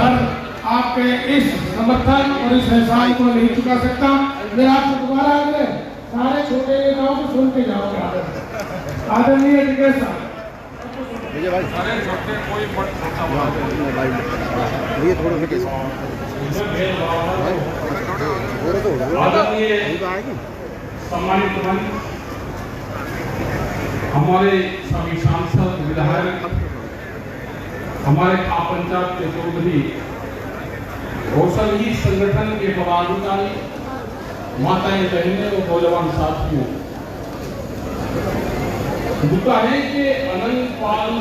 Sir आपके इस समर्थन और इस एहसान को नहीं चुका सकता। मैं आपको दोबारा आगे सारे छोटे नेताओं को सुन के जाऊंगा। आदरणीय टिकैत साहब, सारे छोटे कोई ये थोड़ा आदरणीय सम्मानित हमारे सभी सांसद विधायक, हमारे खाप पंचायत के चौधरी और सभी संगठन के पदाधिकारी, माताएं बहनें और नौजवान साथियों, दुखा है कि अनंतपाल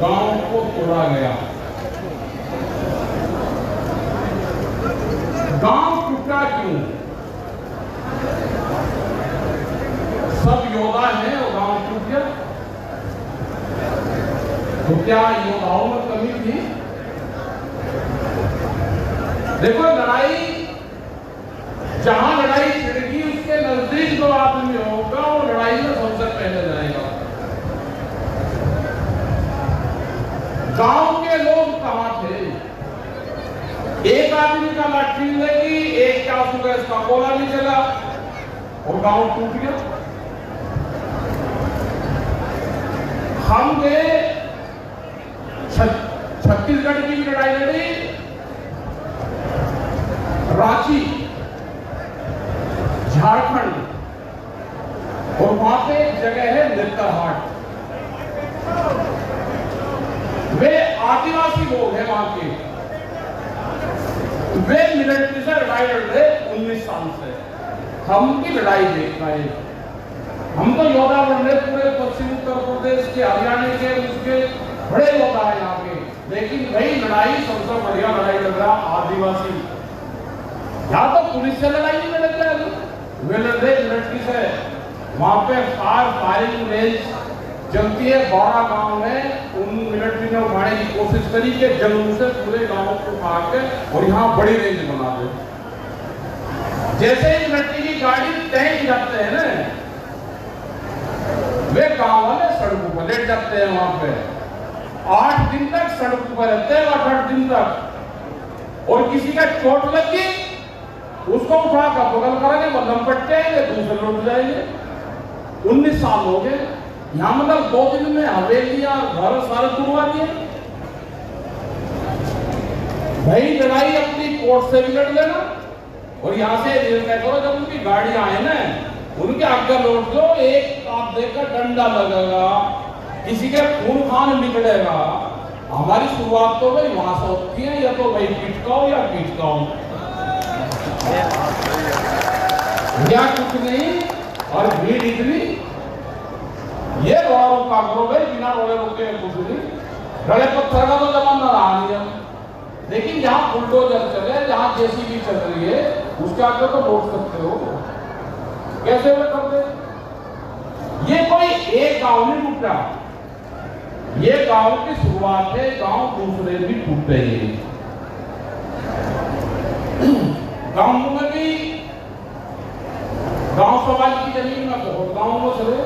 गांव को तोड़ा गया। गांव टूटा क्यों? सब योद्धा हैं और गांव टूट गया, तो क्या योद्धाओं में कमी थी? देखो, लड़ाई जहां लड़ाई छिड़की उसके नजदीक जो आदमी होगा वो लड़ाई में सबसे पहले जाएगा। गांव के लोग कहां थे? एक आदमी का लाठी लगी, एक का सुबह इसका गोला भी चला और गांव टूट गया। हम गए छत्तीसगढ़ की भी लड़ाई लड़ी, रांची, झारखंड, और वहां पे एक जगह है नेतरहाट। वे आदिवासी लोग हैं वहां के, वे मिलिट्री से रिटायर्ड थे 19 साल से। हम की लड़ाई देखना है, हम तो योद्धा बन रहे पूरे पश्चिम उत्तर प्रदेश के, हरियाणा के, उसके बड़े योद्धा है यहाँ के, लेकिन वही लड़ाई सबसे बढ़िया लड़ाई लग रहा आदिवासी। यहाँ तो पुलिस से लड़ाई नहीं लड़ रहे, वे लड़ रहे मिलिट्री से। वहां पे फायरिंग रेंज चलती है 12 गांव में, उन मिलिट्री ने उठाने की कोशिश करी कि जंगल से पूरे गांव को उठा के और यहाँ बड़ी रेंज बना दे। जैसे ही मिलिट्री की गाड़ी टैंक जाते हैं ना, वे गांव वाले सड़कों पर लेट जाते हैं। वहां पे 8 दिन तक सड़कों पर रहते हैं, 8 दिन तक। और किसी का चोट लगी उसको उठा कर बगल करेंगे, बदम पट्टेंगे, दूसरे लौट जाएंगे। 19 साल हो गए यहाँ, मतलब 2 दिन में हवेलियां घर सारे तुड़वा दिए। भाई लड़ाई अपनी कोर्ट से भी लड़ लेना और यहाँ से निर्णय करो, जब उनकी गाड़ियां आए ना उनके आगे लौट दो, एक आप देखकर डंडा लगेगा, किसी के खून खान निकलेगा। हमारी शुरुआत तो भाई वहां से होती है, या तो भाई पिटकाओ या पिटकाओ, या कुछ नहीं। और भीड़ इतनी, ये रोड़ा का करो भाई, बिना रोड़े रोके कुछ नहीं। गले पत्थर का तो जमाना रहा नहीं है, लेकिन जहां बुलडोजर चले, जहां जेसीबी चल रही है, उसके आगे तो रोक सकते हो। कैसे वे करते? ये कोई एक गांव नहीं टूटा, ये गांव की शुरुआत है, गांव दूसरे भी टूटेंगे। गांव में भी गांव समाज की जमीन में बहुत गांव में चले,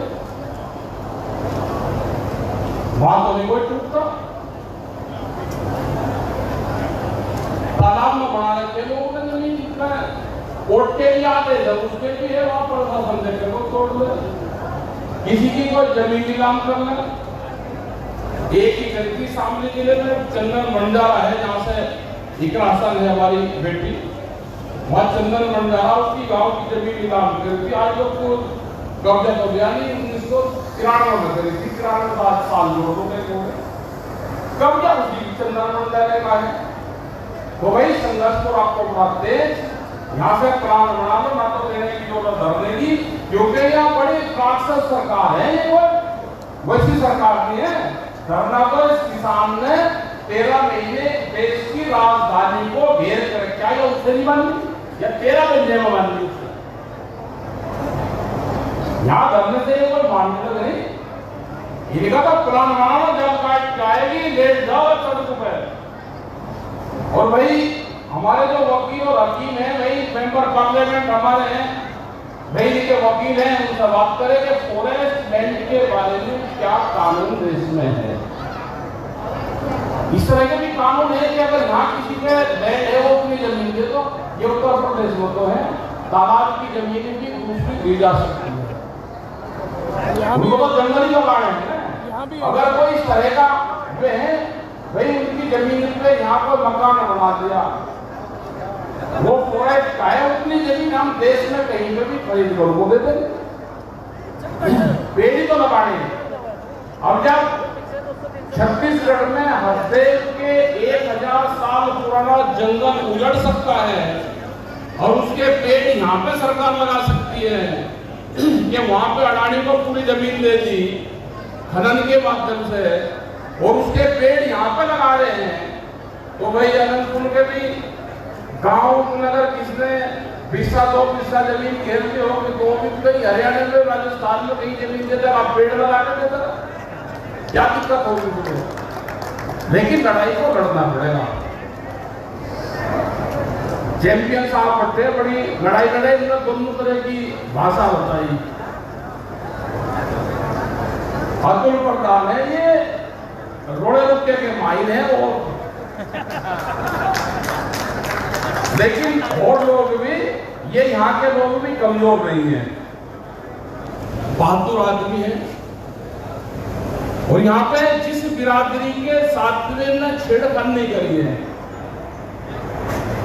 वहां तो नहीं कोई टूटता। तालाब में बना रखे लोगों ने जमीन में, कोर्ट के लिए आते जब उसके भी है, वहां पर बंदे के लोग तोड़ ले। किसी की कोई जमीन नीलाम करना, एक ही गलती सामने जिले में चंदन भंडारा है, जहां से इकरा हसन है हमारी बेटी, वहां चंदन भंडारा उसकी गांव की जमीन नीलाम करती। आज लोग को कब्जा कर लिया नहीं, 1993 में करी थी, 93 साल लोगों के कब्जा उसी चंदन भंडारे का है। तो भाई संघर्ष को आपको बढ़ाते यहाँ से प्लान बना लो, ना तो देने की जरूरत धरने की, क्योंकि यहाँ बड़ी राक्षस सरकार है, ये कोई वैसी सरकार नहीं है। धरना तो इस किसान ने 13 महीने देश की राजधानी को घेर कर रखा है, उससे नहीं बनी, या 13 महीने में बनी उससे। यहाँ धरने से ये कोई मानने लगे नहीं, इनका तो प्लान बनाना, जब काट जाएगी लेट जाओ सड़कों पर। और भाई हमारे जो वकील और हकीम हैं, भाई मेंबर पार्लियामेंट हमारे हैं, भाई के वकील हैं, उनसे बात करें कि फॉरेस्ट लैंड के बारे में क्या कानून देश में है। इस तरह के भी कानून है कि अगर यहाँ किसी पे ये उत्तर प्रदेश में तो है, तालाब की जमीन भी दूसरी दी जा सकती है। उनको तो जंगल ही लगाने हैं ना। अगर कोई इस तरह का वे है भाई उनकी जमीन पे यहाँ पर मकान बना दिया, वो फॉरेस्ट का है, उतनी जमीन हम देश में कहीं पे भी खरीद कर उनको दे देंगे, पेड़ ही तो लगाने। अब जब छत्तीसगढ़ में हरदेव के 1000 साल पुराना जंगल उजड़ सकता है और उसके पेड़ यहाँ पे सरकार लगा सकती है कि वहां पे अडानी को पूरी जमीन दे दी खनन के माध्यम से और उसके पेड़ यहाँ पे लगा रहे हैं, तो भाई अनंतपुर के भी गांव में अगर किसने 2 हिस्सा जमीन घेरते हो तो भी कहीं हरियाणा में राजस्थान में कहीं जमीन देते आप पेड़ लगा के देते, क्या दिक्कत होगी तुम्हें? लेकिन लड़ाई को लड़ना पड़ेगा। चैंपियन साहब बैठे बड़ी लड़ाई लड़ाई में दोनों तरह की भाषा बताई। अतुल प्रधान है ये रोड़े रुपये के माइन है और लेकिन और लोग भी ये यहाँ के लोग भी कमजोर नहीं है, बहादुर आदमी है और यहाँ पे जिस बिरादरी के साथ में छेड़खानी नहीं करी है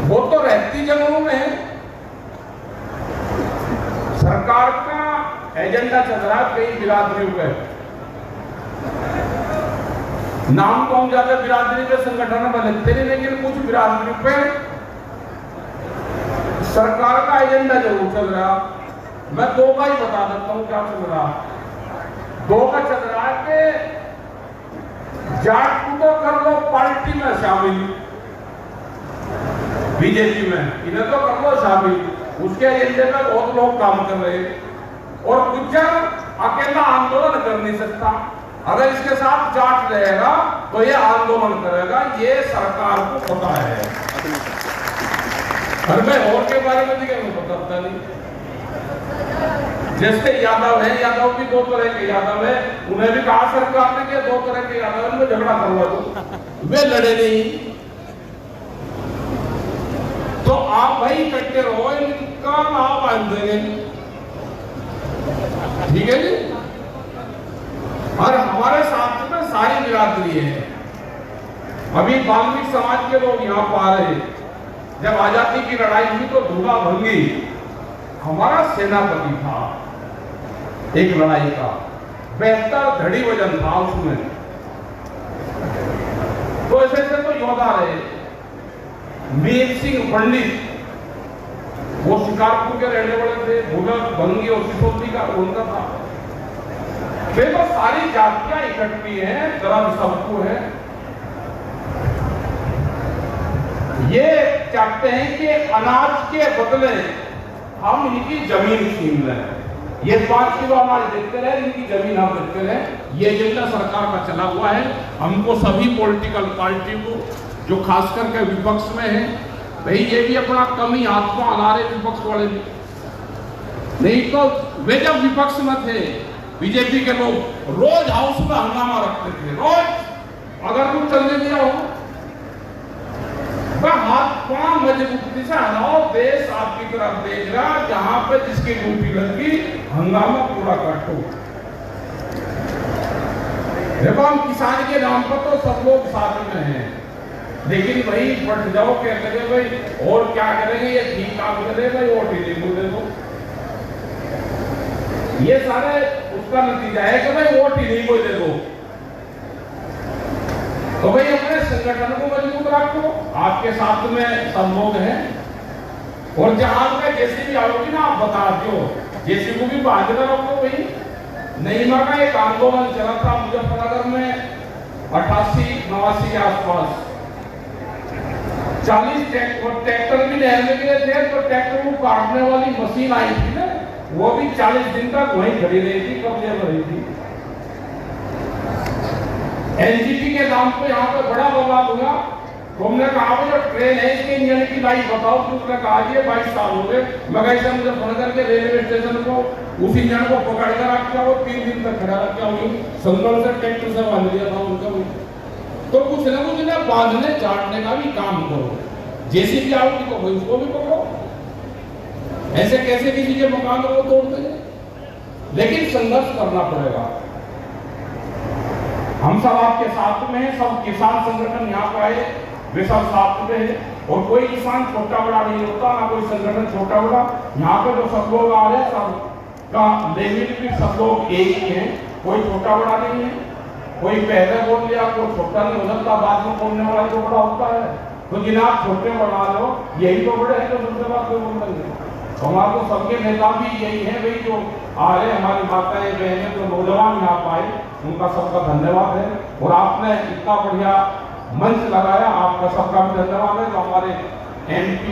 वो तो रहती जगहों में है। सरकार का एजेंडा चल रहा है कई बिरादरियों पे, नाम तो हम ज्यादा बिरादरी के संगठन में लिखते नहीं, लेकिन कुछ बिरादरियों पे सरकार का एजेंडा जरूर चल रहा। मैं 2 का ही बता देता हूं क्या चल रहा। 2 का चल रहा है कि जाट को कर लो पार्टी में शामिल, बीजेपी में इन्हें तो कर लो शामिल, उसके एजेंडे में बहुत लोग काम कर रहे हैं और गुज्जर अकेला आंदोलन कर नहीं सकता, अगर इसके साथ जाट रहेगा तो ये आंदोलन करेगा, ये सरकार को पता है। और मैं और के बारे में नहीं बताता नहीं, जैसे यादव है, यादव भी 2 तरह के यादव है, उन्हें भी कहा सरकार ने कि 2 तरह के यादव में झगड़ा करवा दो, वे लड़े नहीं। तो आप भाई इकट्ठे रहो, इनका आप बांध देंगे, ठीक है जी। और हमारे साथ में सारी बिरादरी है। अभी वाल्मीकि समाज के लोग यहाँ पर आ रहे, जब आजादी की लड़ाई हुई तो धूला भंगी हमारा सेनापति था एक लड़ाई का, 72 धड़ी वजन था उसमें, तो ऐसे तो योद्धा रहे। मीर सिंह पंडित वो शिकारपुर के रहने वाले थे, धूला भंगी और सिसोदी का उनका था। देखो सारी जातियां इकट्ठी हैं, धर्म सबको है। ये चाहते हैं कि अनाज के बदले हम इनकी जमीन छीन लें, ये 5 किलो अनाज देते रहे, इनकी जमीन हम देते रहे। ये एजेंडा सरकार का चला हुआ है। हमको सभी पॉलिटिकल पार्टी को जो खास करके विपक्ष में है, भाई ये भी अपना कमी हाथ को हला रहे विपक्ष वाले भी। नहीं तो वे जब विपक्ष में थे बीजेपी के लोग रोज हाउस में हंगामा रखते थे, रोज अगर तुम चलने दिया हो हाथ पांव मजबूती से हटाओ, देश आपकी तरफ देख रहा, जहां पे जिसकी ड्यूटी लगी हंगामा पूरा काटो। देखो हम किसान के नाम पर तो सब लोग साथ में हैं, लेकिन भाई बढ़ जाओ कहते हैं भाई और क्या करेंगे, ये ठीक काम करे भाई वोट ही नहीं दे दो, ये सारे उसका नतीजा है कि भाई वोट ही नहीं कोई दे दो। तो भाई अपने संगठन को मजबूत रखो, आपके साथ में सब लोग हैं और जहां पे जैसी भी आओगी ना आप बता दो, जैसी को भी बांध कर रखो। भाई नईमा का एक आंदोलन चला था मुजफ्फरनगर में 88-89 के आसपास, 40 ट्रैक्टर भी नहर में गिरे थे, तो ट्रैक्टर को काटने वाली मशीन आई थी ना, वो भी 40 दिन तक वहीं खड़ी रही थी, कब्जे में रही थी। एनजीटी के नाम पे यहाँ पे बड़ा बवाल हुआ, तो हमने कहा जो ट्रेन है इसके इंजन की लाइट बताओ, तो उसने कहा ये 22 साल हो गए, मगर इसे मुजफ्फरनगर के रेलवे स्टेशन को उस इंजन को पकड़ कर रखा, वो 3 दिन तक खड़ा रखा हुई, संगल से ट्रैक्टर से बांध दिया था उनका। तो कुछ न कुछ बांधने चाटने का भी काम करो, जेसीबी आओगी तो भाई उसको भी पकड़ो। ऐसे कैसे किसी के मकान को तोड़ देंगे? लेकिन संघर्ष करना पड़ेगा। हम सब आपके साथ में हैं, सब किसान संगठन यहाँ पर आए, वे सब साथ में हैं, और कोई किसान छोटा बड़ा नहीं होता, ना कोई संगठन छोटा बड़ा। यहाँ पे जो सब लोग आ रहे हैं सब का लेवल भी सब लोग एक ही हैं, कोई छोटा बड़ा नहीं है। कोई पहले बोल लिया, कोई छोटा नहीं हो सकता, बाद में बोलने वाला जो बड़ा होता है। तो जिन्हें आप छोटे बना लो, यही तो बड़े हैं जो दूसरे बात कोई बोल देंगे। हमारे तो सबके नेता भी यही है भाई, जो आ रहे हमारी माताएं बहनें जो नौजवान यहाँ पाए, उनका सबका धन्यवाद है। और आपने इतना बढ़िया मंच लगाया, आपका सबका भी धन्यवाद है। जो हमारे MP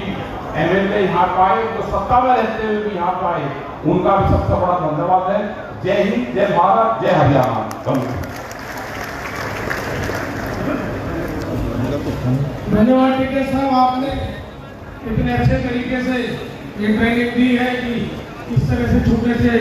MLA यहाँ पाए, जो सत्ता में रहते हुए भी यहाँ पाए, उनका भी सबसे बड़ा धन्यवाद है। जय हिंद, जय भारत, जय हरियाणा। धन्यवाद टीके साहब, आपने इतने अच्छे तरीके से ये ट्रेनिंग दी है कि इस तरह से छोटे से